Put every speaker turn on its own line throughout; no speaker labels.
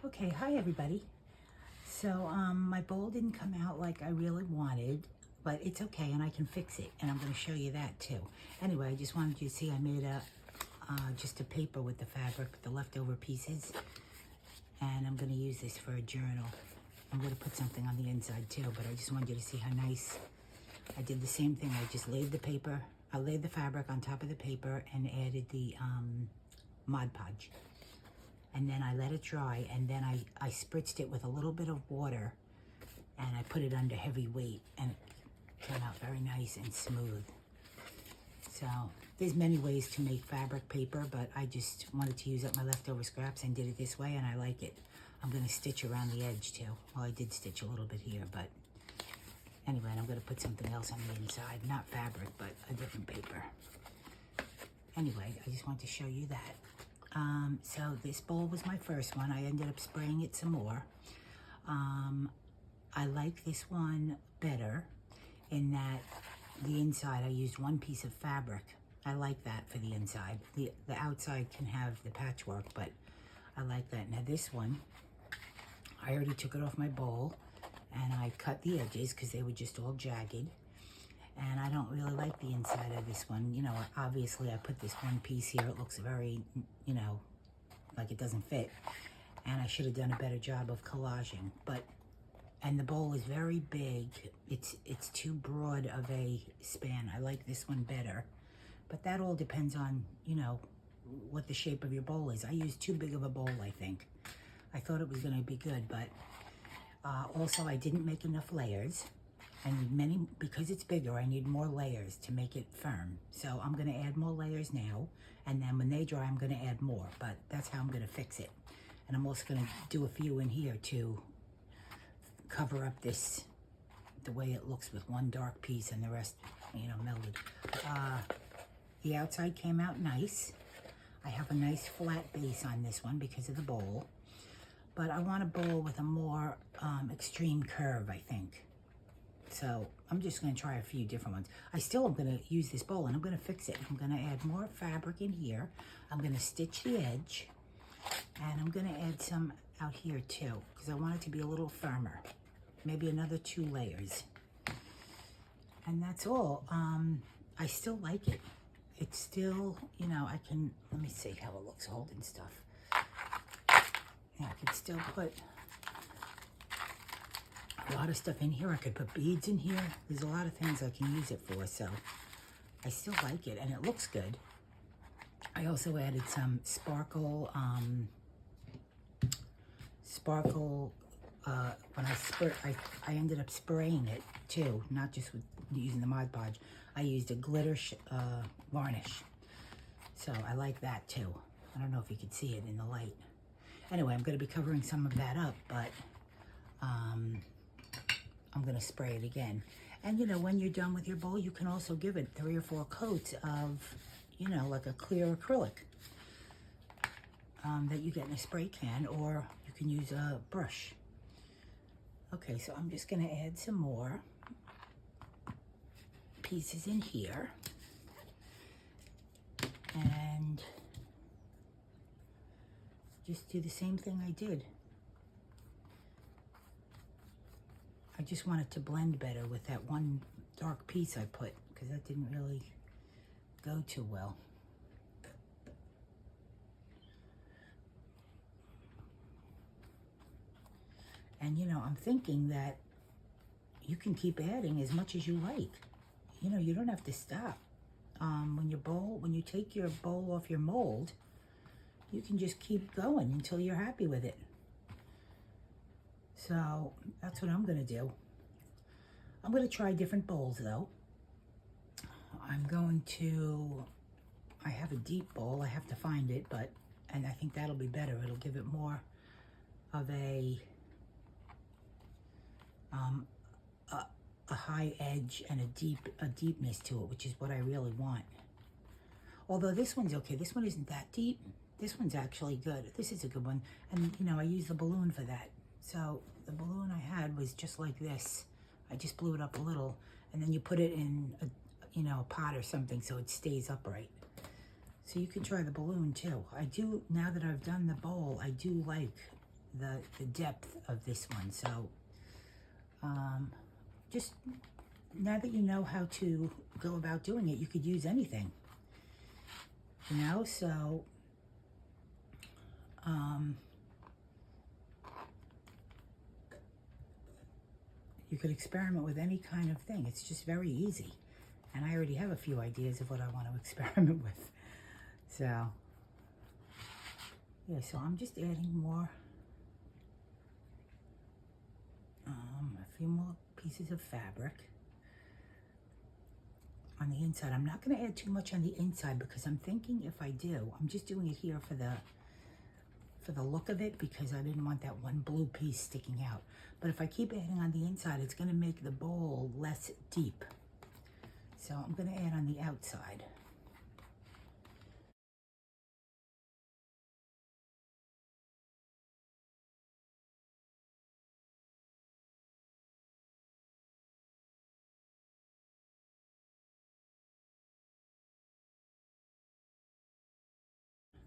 Okay, hi everybody. So my bowl didn't come out like I really wanted, but it's okay and I can fix it, and I'm going to show you that too. Anyway, I just wanted you to see I made just a paper with the fabric, the leftover pieces, and I'm going to use this for a journal. I'm going to put something on the inside too, but I just wanted you to see how nice. I did the same thing. I just laid the fabric on top of the paper and added the Modpodge. And then I let it dry, and then I spritzed it with a little bit of water, and I put it under heavy weight, and it came out very nice and smooth. So there's many ways to make fabric paper, but I just wanted to use up my leftover scraps and did it this way, and I like it. I'm going to stitch around the edge too. Well, I did stitch a little bit here, but anyway, and I'm going to put something else on the inside. Not fabric, but a different paper. Anyway, I just want to show you that. So this bowl was my first one. I ended up spraying it some more. I like this one better in that the inside I used one piece of fabric. I like that for the inside. The outside can have the patchwork, but I like that. Now this one, I already took it off my bowl and I cut the edges because they were just all jagged. And I don't really like the inside of this one. You know, obviously I put this one piece here. It looks very, you know, like it doesn't fit. And I should have done a better job of collaging. And the bowl is very big. It's too broad of a span. I like this one better. But that all depends on, you know, what the shape of your bowl is. I used too big of a bowl, I think. I thought it was going to be good, but also I didn't make enough layers. I need because it's bigger, I need more layers to make it firm. So I'm going to add more layers now, and then when they dry, I'm going to add more, but that's how I'm going to fix it. And I'm also going to do a few in here to cover up the way it looks with one dark piece and the rest, you know, melded. The outside came out nice. I have a nice flat base on this one because of the bowl, but I want a bowl with a more extreme curve, I think. So I'm just going to try a few different ones. I still am going to use this bowl and I'm going to fix it. I'm going to add more fabric in here. I'm going to stitch the edge, and I'm going to add some out here too because I want it to be a little firmer. Maybe another 2 layers. And that's all. I still like it. It's still, you know, let me see how it looks holding stuff. Yeah, I can still put a lot of stuff in here. I could put beads in here. There's a lot of things I can use it for, so I still like it, and it looks good. I also added some sparkle, when I ended up spraying it too, not just with using the Mod Podge. I used a glitter varnish, so I like that too. I don't know if you can see it in the light. Anyway, I'm going to be covering some of that up, but I'm going to spray it again. And, you know, when you're done with your bowl, you can also give it 3 or 4 coats of, you know, like a clear acrylic that you get in a spray can, or you can use a brush. Okay, so I'm just going to add some more pieces in here. And just do the same thing I did. I just want it to blend better with that one dark piece I put, because that didn't really go too well. And, you know, I'm thinking that you can keep adding as much as you like. You know, you don't have to stop. When you take your bowl off your mold, you can just keep going until you're happy with it. So that's what I'm going to do. I'm going to try different bowls though. I have a deep bowl. I have to find it, and I think that'll be better. It'll give it more of a high edge and a deepness to it, which is what I really want. Although this one's okay. This one isn't that deep. This one's actually good. This is a good one. And, you know, I used the balloon for that. So the balloon I had was just like this. I just blew it up a little, and then you put it in a pot or something so it stays upright. So you can try the balloon too. Now that I've done the bowl, I do like the depth of this one. So just now that you know how to go about doing it, you could use anything, you know. So you could experiment with any kind of thing. It's just very easy. And I already have a few ideas of what I want to experiment with. So, yeah, so I'm just adding more, a few more pieces of fabric on the inside. I'm not going to add too much on the inside because I'm thinking if I do, I'm just doing it here for the look of it, because I didn't want that one blue piece sticking out. But if I keep adding on the inside, it's going to make the bowl less deep. So I'm going to add on the outside.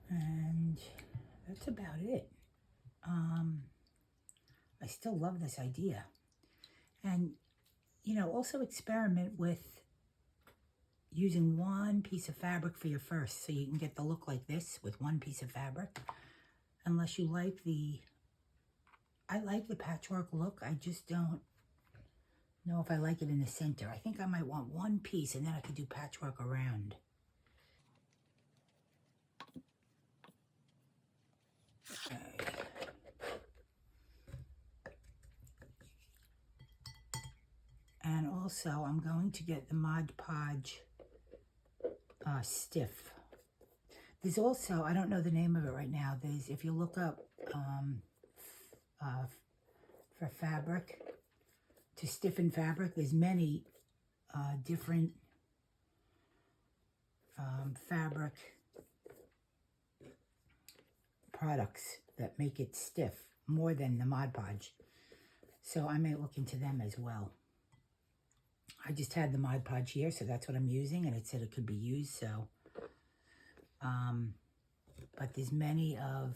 And that's about it. I still love this idea. And, you know, also experiment with using one piece of fabric for your first, so you can get the look like this with one piece of fabric. Unless you like I like the patchwork look. I just don't know if I like it in the center. I think I might want one piece and then I could do patchwork around. Okay. And also I'm going to get the Modpodge stiff. There's also, I don't know the name of it right now. There's, if you look up for fabric, to stiffen fabric, there's many different fabric products that make it stiff more than the Modpodge. So I may look into them as well. I just had the Modpodge here, so that's what I'm using, and it said it could be used, so. But there's many on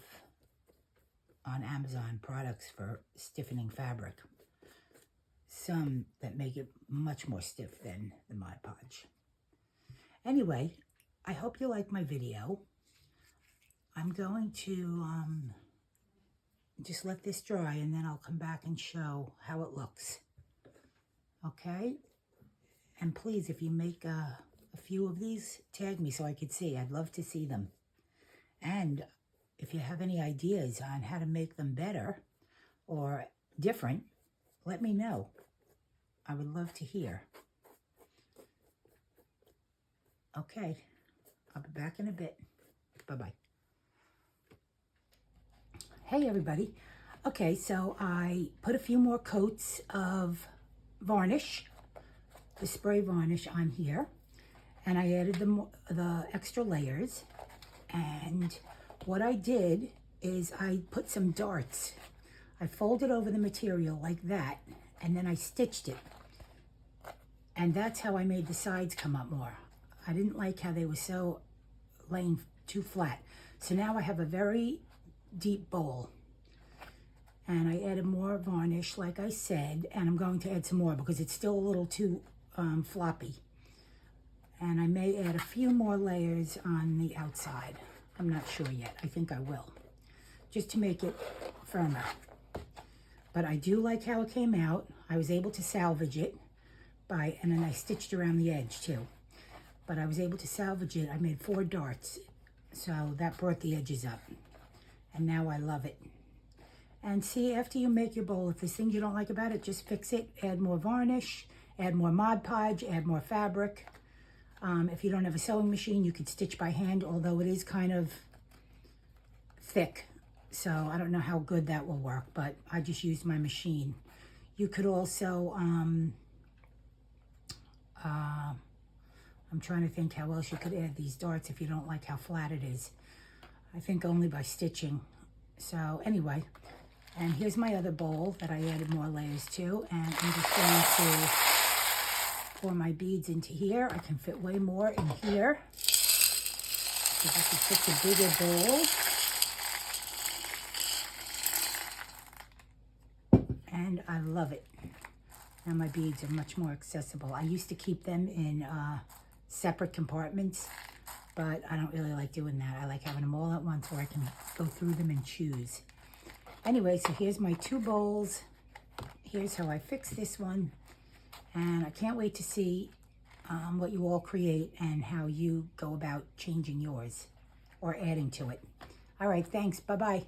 Amazon products for stiffening fabric. Some that make it much more stiff than the Modpodge. Anyway, I hope you like my video. I'm going to just let this dry, and then I'll come back and show how it looks. Okay? And please, if you make a few of these, tag me so I could see. I'd love to see them. And if you have any ideas on how to make them better or different, let me know. I would love to hear. Okay, I'll be back in a bit. Bye-bye. Hey, everybody. Okay, so I put a few more coats of varnish, the spray varnish, on here. And I added the extra layers. And what I did is I put some darts. I folded over the material like that, and then I stitched it. And that's how I made the sides come up more. I didn't like how they were so laying too flat. So now I have a very deep bowl. And I added more varnish, like I said, and I'm going to add some more because it's still a little too floppy. And I may add a few more layers on the outside. I'm not sure yet. I think I will, just to make it firmer. But I do like how it came out. I was able to salvage it and then I stitched around the edge too. But I was able to salvage it. I made 4 darts, so that brought the edges up. And now I love it. And see, after you make your bowl, if there's things you don't like about it, just fix it. Add more varnish, add more Modpodge, add more fabric. If you don't have a sewing machine, you could stitch by hand, although it is kind of thick. So I don't know how good that will work, but I just used my machine. You could also, I'm trying to think how else you could add these darts if you don't like how flat it is. I think only by stitching. So anyway, and here's my other bowl that I added more layers to, and I'm just going to pour my beads into here. I can fit way more in here. So this is such a bigger bowl. and I love it. Now my beads are much more accessible. I used to keep them in separate compartments, but I don't really like doing that. I like having them all at once where I can go through them and choose. Anyway, so here's my 2 bowls. Here's how I fix this one. And I can't wait to see what you all create and how you go about changing yours or adding to it. All right, thanks. Bye-bye.